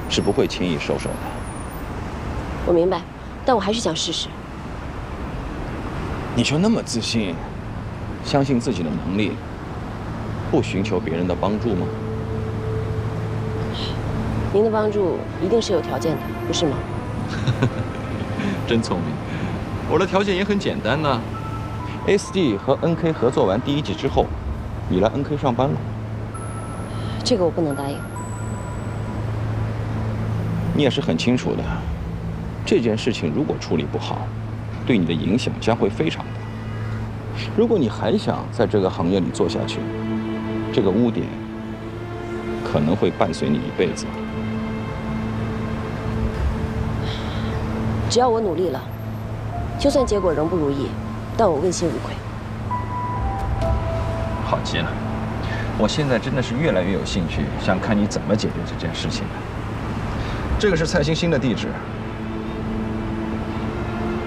是不会轻易收手的。我明白，但我还是想试试。你就那么自信，相信自己的能力，不寻求别人的帮助吗？您的帮助一定是有条件的，不是吗？真聪明，我的条件也很简单呢。SD 和 NK 合作完第1季之后，你来 NK 上班了。这个我不能答应。你也是很清楚的，这件事情如果处理不好，对你的影响将会非常大。如果你还想在这个行业里做下去，这个污点可能会伴随你一辈子。只要我努力了，就算结果仍不如意，但我问心无愧。好极了，我现在真的是越来越有兴趣，想看你怎么解决这件事情了。这个是蔡欣欣的地址，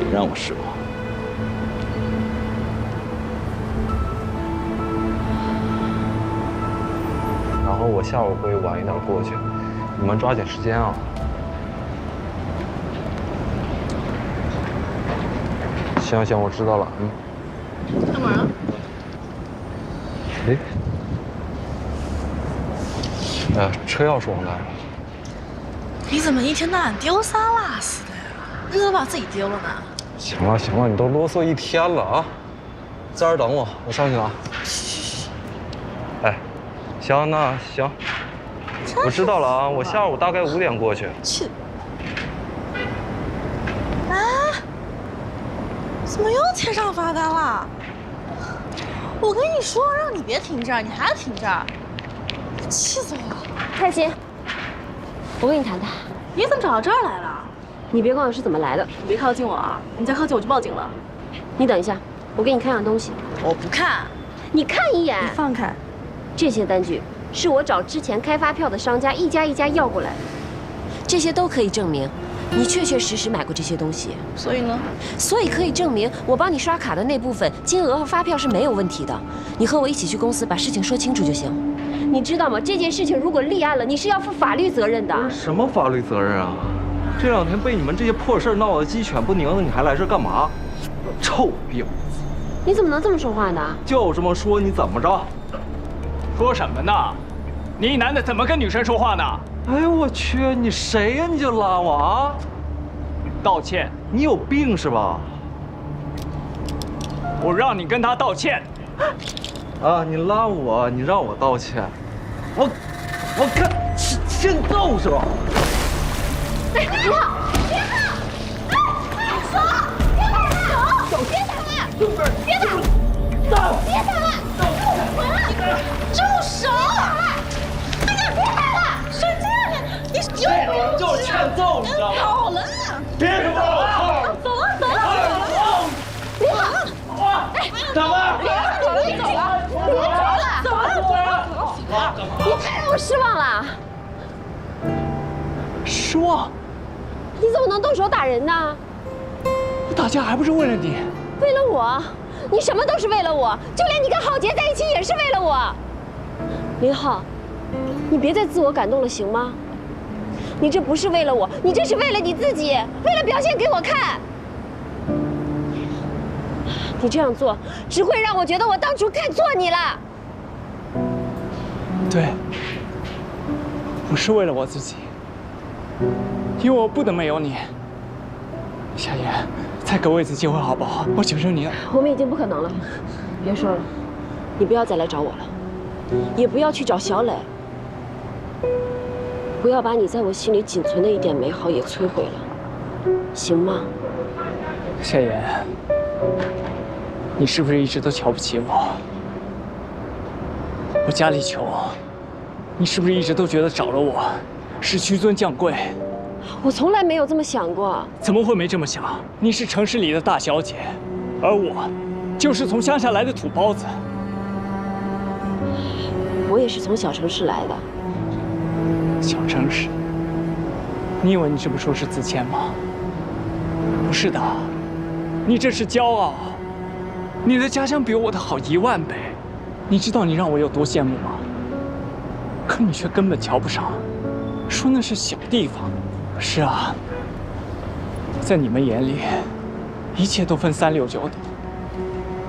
别让我失望。然后我下午会晚一点过去，你们抓紧时间啊。行行，我知道了。干嘛？车钥匙忘带了。你怎么一天到晚丢三落四的呀？你怎么把自己丢了呢？行了行了，你都啰嗦一天了啊！在这儿等我，我上去了啊。哎，行，那行，我知道了啊，我下午大概5点过去。去。啊？怎么又贴上罚单了？我跟你说，让你别停这儿，你还停这儿，气死我了！蔡欣，我跟你谈谈。你怎么找到这儿来了？你别管我是怎么来的。你别靠近我啊！你再靠近我就报警了。你等一下，我给你看样东西。我不看。你看一眼。你放开。这些单据是我找之前开发票的商家一家一家要过来的，这些都可以证明你确确实实买过这些东西。所以呢？所以可以证明我帮你刷卡的那部分金额和发票是没有问题的。你和我一起去公司把事情说清楚就行。你知道吗？这件事情如果立案了，你是要负法律责任的。什么法律责任啊？这2天被你们这些破事闹得鸡犬不宁的，你还来这干嘛？臭婊子！你怎么能这么说话呢？就这么说，你怎么着？说什么呢？你一男的怎么跟女生说话呢？哎呦我去，你谁呀？你就拉我啊？道歉！你有病是吧？我让你跟他道歉。啊！你拉我，你让我道歉，我看欠揍是吧？哎，别跑！别跑！哎，手！别打他！手！别打他！别打！别打他！住手！别打了！神经！你有病！就是欠揍，你知道吗？跑了！别给我跑！走了，走了，走了！别跑！哎，怎么？别走了，走了！别走了，走了，走了！你太让我失望了。失望？你怎么能动手打人呢？我打架还不是为了你？为了我？你什么都是为了我，就连你跟浩杰在一起也是为了我。林浩，你别再自我感动了，行吗？你这不是为了我，你这是为了你自己，为了表现给我看。你这样做只会让我觉得我当初看错你了。对，我是为了我自己，因为我不能没有你。夏言，再给我一次机会好不好？我求求你了。我们已经不可能了，别说了，你不要再来找我了，也不要去找小磊，不要把你在我心里仅存的一点美好也摧毁了，行吗？夏言，你是不是一直都瞧不起我？我家里穷，你是不是一直都觉得找了我是屈尊降贵？我从来没有这么想过。怎么会没这么想？你是城市里的大小姐，而我就是从乡下来的土包子。我也是从小城市来的。小城市？你以为你这么说是自谦吗？不是的，你这是骄傲。你的家乡比我的好10000倍，你知道你让我有多羡慕吗？可你却根本瞧不上，说那是小地方。是啊，在你们眼里，一切都分3、6、9等，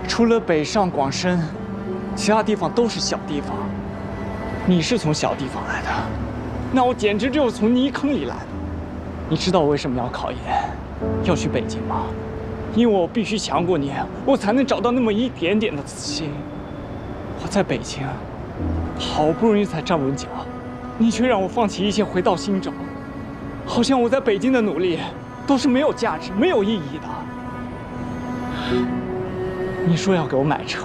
除了北上广深，其他地方都是小地方。你是从小地方来的，那我简直就是从泥坑里来的。你知道我为什么要考研，要去北京吗？因为我必须强过你，我才能找到那么一点点的自信。我在北京，好不容易才站稳脚，你却让我放弃一切回到新州，好像我在北京的努力都是没有价值、没有意义的。你说要给我买车，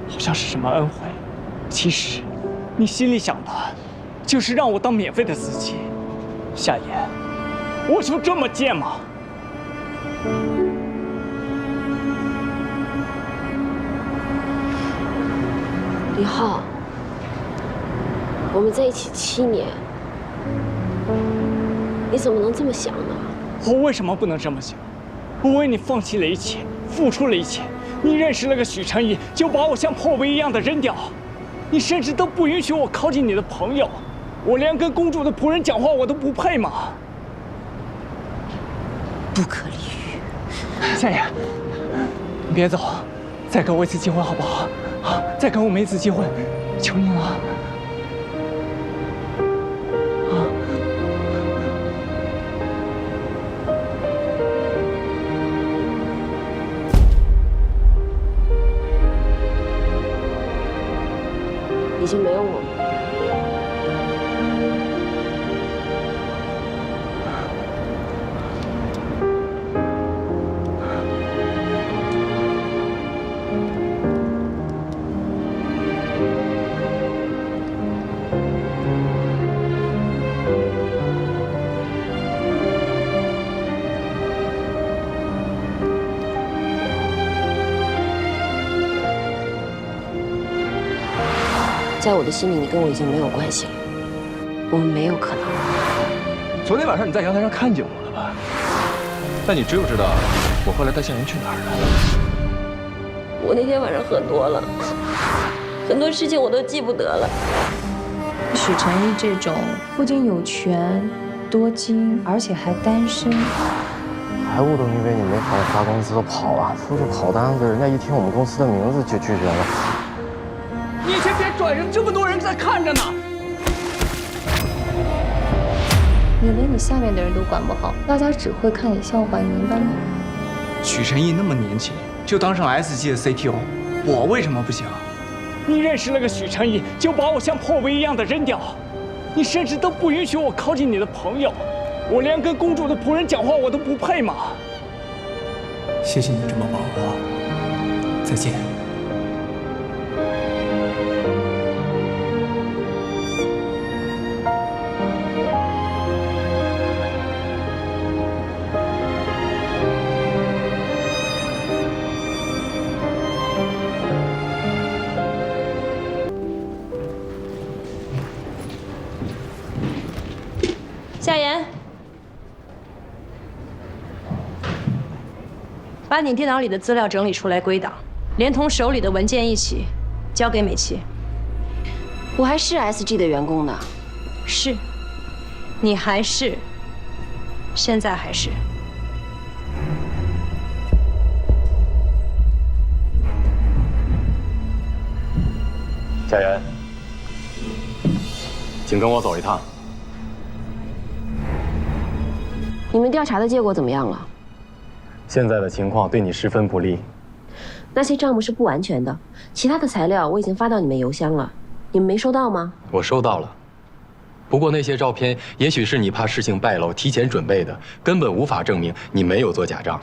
好像是什么恩惠，其实你心里想的，就是让我当免费的司机。夏言，我就这么贱吗？李浩，我们在一起7年，你怎么能这么想呢？我为什么不能这么想？我为你放弃了一切，付出了一切。你认识了个许成义，就把我像破杯一样的扔掉。你甚至都不允许我靠近你的朋友，我连跟公主的仆人讲话我都不配吗？不可理喻。夏言，你别走，再给我一次机会好不好？啊，再给我们一次机会，求你了。已经没有我们。在我的心里，你跟我已经没有关系了，我们没有可能。昨天晚上你在阳台上看见我了吧？但你知不知道，我后来带夏言去哪儿了？我那天晚上喝多了，很多事情我都记不得了。许成义这种不仅有权、多金，而且还单身，财务都因为你没好好发工资都跑了，出去跑单子，人家一听我们公司的名字就拒绝了。你先别转身，这么多人在看着呢。你连你下面的人都管不好，大家只会看你笑话，你明白吗？许成义那么年轻就当上 SG 的 CTO， 我为什么不行？你认识了个许成义，就把我像破杯一样的扔掉，你甚至都不允许我靠近你的朋友，我连跟公主的仆人讲话我都不配吗？谢谢你这么帮我，再见。夏言，把你电脑里的资料整理出来归档，连同手里的文件一起交给美琪。我还是 SG 的员工呢。是，你还是，现在还是。夏言，请跟我走一趟。你们调查的结果怎么样了？现在的情况对你十分不利。那些账目是不完全的，其他的材料我已经发到你们邮箱了，你们没收到吗？我收到了，不过那些照片也许是你怕事情败露提前准备的，根本无法证明你没有做假账。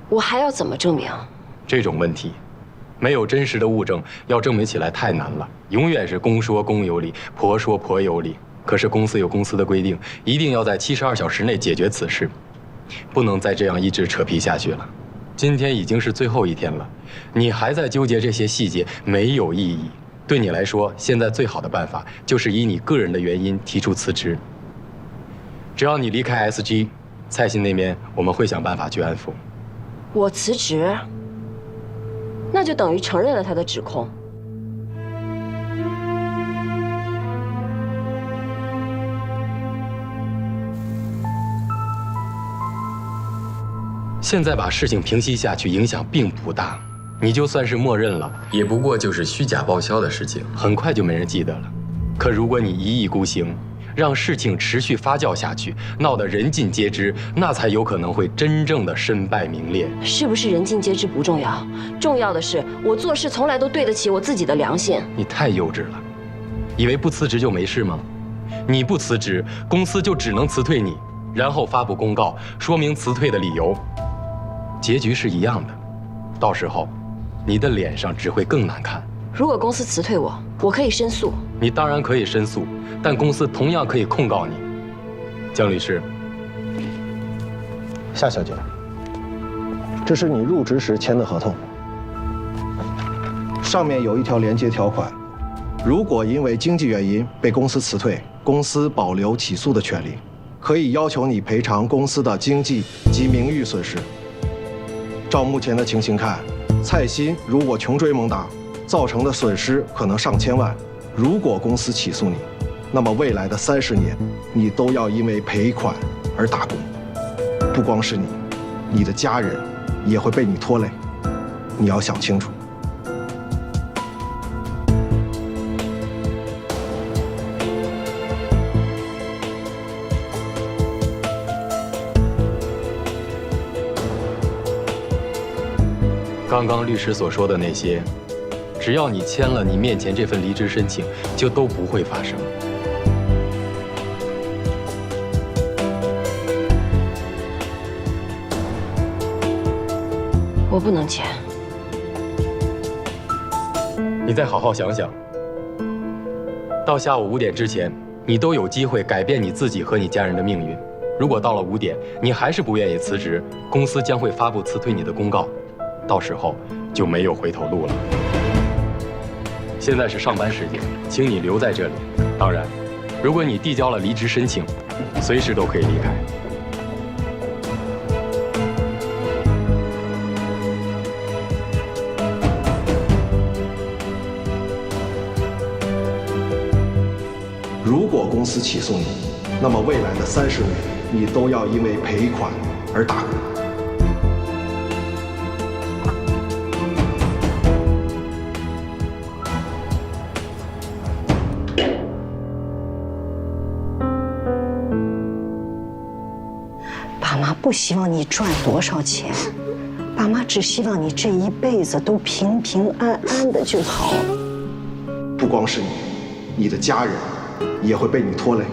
我还要怎么证明？这种问题，没有真实的物证，要证明起来太难了，永远是公说公有理，婆说婆有理。可是公司有公司的规定，一定要在72小时内解决此事，不能再这样一直扯皮下去了。今天已经是最后一天了，你还在纠结这些细节，没有意义。对你来说，现在最好的办法就是以你个人的原因提出辞职。只要你离开 SG， 蔡鑫那边我们会想办法去安抚。我辞职，那就等于承认了他的指控。现在把事情平息下去，影响并不大。你就算是默认了，也不过就是虚假报销的事情，很快就没人记得了。可如果你一意孤行，让事情持续发酵下去，闹得人尽皆知，那才有可能会真正的身败名裂。是不是人尽皆知不重要，重要的是我做事从来都对得起我自己的良心。你太幼稚了，以为不辞职就没事吗？你不辞职，公司就只能辞退你，然后发布公告说明辞退的理由。结局是一样的，到时候你的脸上只会更难看。如果公司辞退我，我可以申诉。你当然可以申诉，但公司同样可以控告你。江律师，夏小姐，这是你入职时签的合同，上面有一条连接条款，如果因为经济原因被公司辞退，公司保留起诉的权利，可以要求你赔偿公司的经济及名誉损失。照目前的情形看，蔡鑫如果穷追猛打，造成的损失可能上千万。如果公司起诉你，那么未来的30年，你都要因为赔款而打工。不光是你，你的家人也会被你拖累。你要想清楚。刚刚律师所说的那些，只要你签了你面前这份离职申请，就都不会发生。我不能签。你再好好想想，到下午5点之前，你都有机会改变你自己和你家人的命运。如果到了5点，你还是不愿意辞职，公司将会发布辞退你的公告。到时候就没有回头路了。现在是上班时间，请你留在这里。当然，如果你递交了离职申请，随时都可以离开。如果公司起诉你，那么未来的30年，你都要因为赔款而打工。爸妈不希望你赚多少钱，爸妈只希望你这一辈子都平平安安的就好。不光是你，你的家人也会被你拖累。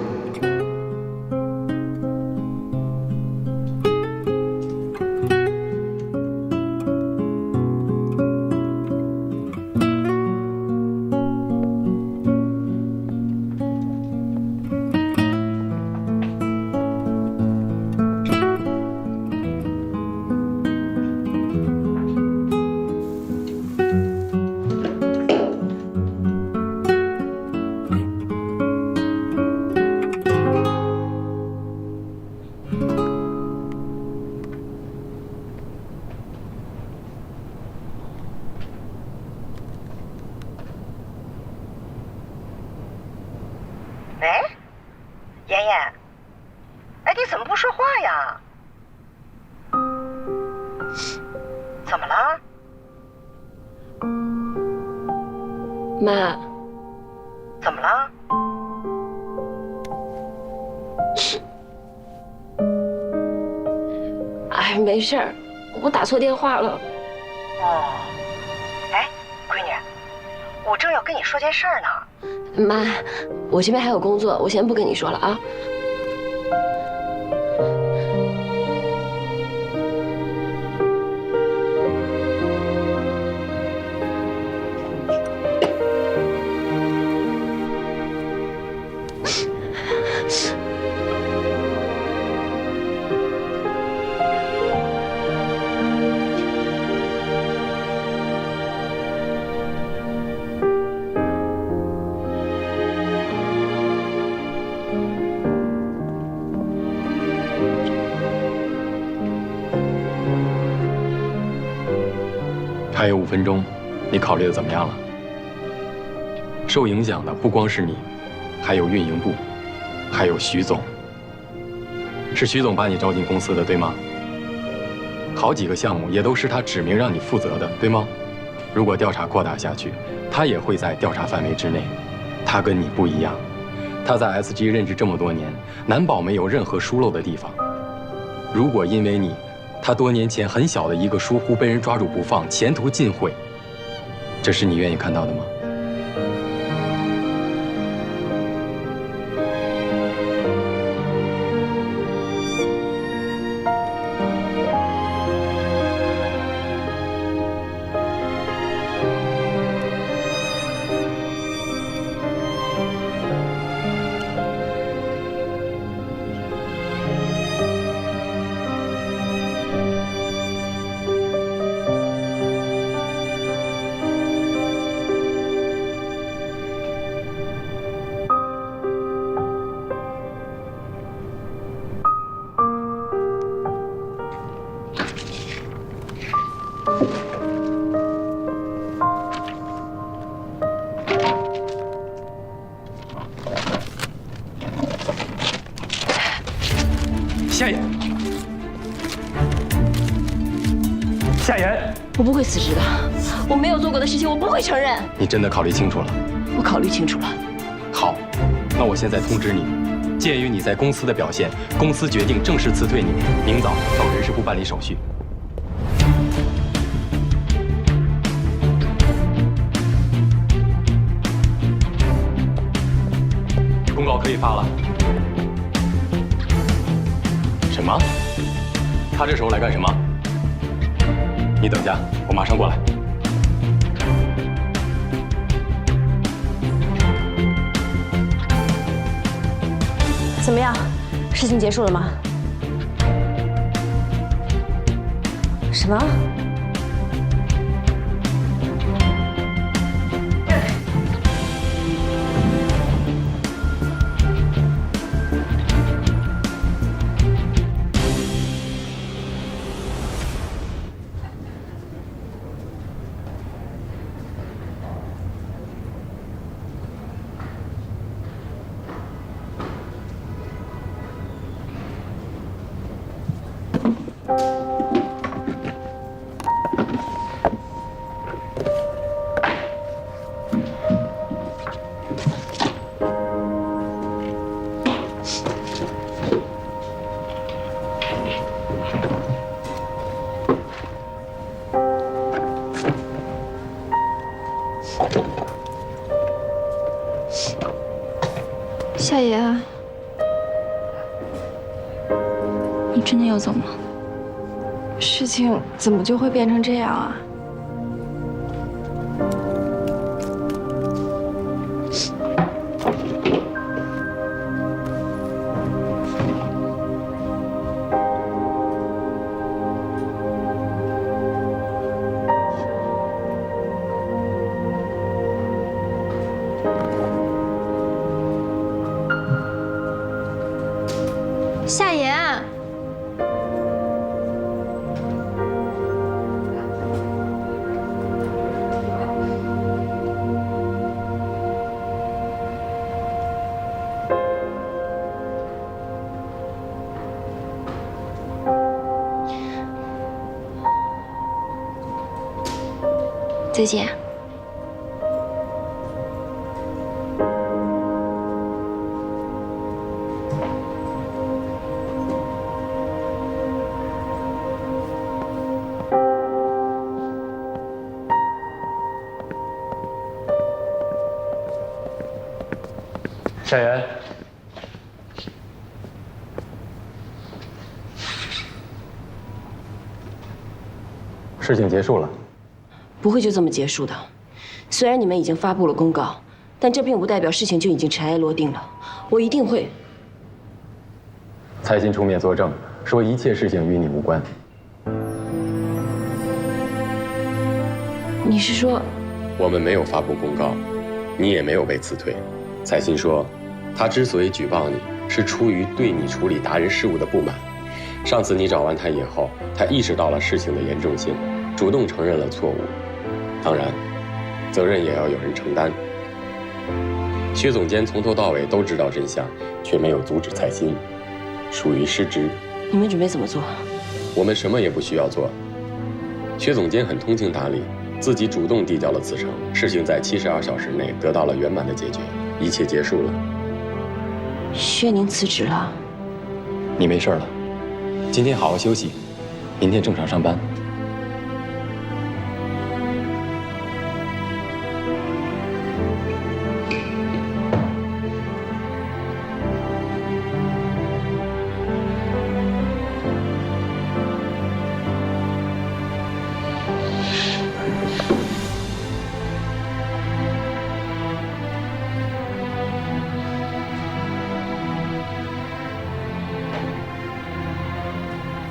喂，妍妍，哎，你怎么不说话呀？怎么了？妈，怎么了？哎，没事儿，我打错电话了。哦，哎，闺女，我正要跟你说件事儿呢。妈，我这边还有工作，我先不跟你说了啊。还有5分钟，你考虑的怎么样了？受影响的不光是你，还有运营部，还有徐总。是徐总把你招进公司的，对吗？好几个项目也都是他指明让你负责的，对吗？如果调查扩大下去，他也会在调查范围之内。他跟你不一样，他在 SG 任职这么多年，难保没有任何疏漏的地方。如果因为你，他多年前很小的一个疏忽被人抓住不放，前途尽毁，这是你愿意看到的吗？夏言，夏言，我不会辞职的。我没有做过的事情，我不会承认。你真的考虑清楚了？我考虑清楚了。好，那我现在通知你，鉴于你在公司的表现，公司决定正式辞退你，明早到人事部办理手续。公告可以发了。什么？他这时候来干什么？你等下，我马上过来。怎么样？事情结束了吗？什么？夏言，你真的要走吗？事情怎么就会变成这样啊？夏言，再见。夏言，事情结束了。不会就这么结束的。虽然你们已经发布了公告，但这并不代表事情就已经尘埃落定了。我一定会。蔡鑫出面作证，说一切事情与你无关。你是说，我们没有发布公告，你也没有被辞退。蔡鑫说，他之所以举报你，是出于对你处理达人事务的不满。上次你找完他以后，他意识到了事情的严重性，主动承认了错误。当然，责任也要有人承担。薛总监从头到尾都知道真相，却没有阻止蔡鑫，属于失职。你们准备怎么做？我们什么也不需要做。薛总监很通情达理，自己主动递交了辞呈，事情在72小时内得到了圆满的解决，一切结束了。薛宁辞职了？你没事了，今天好好休息，明天正常上班。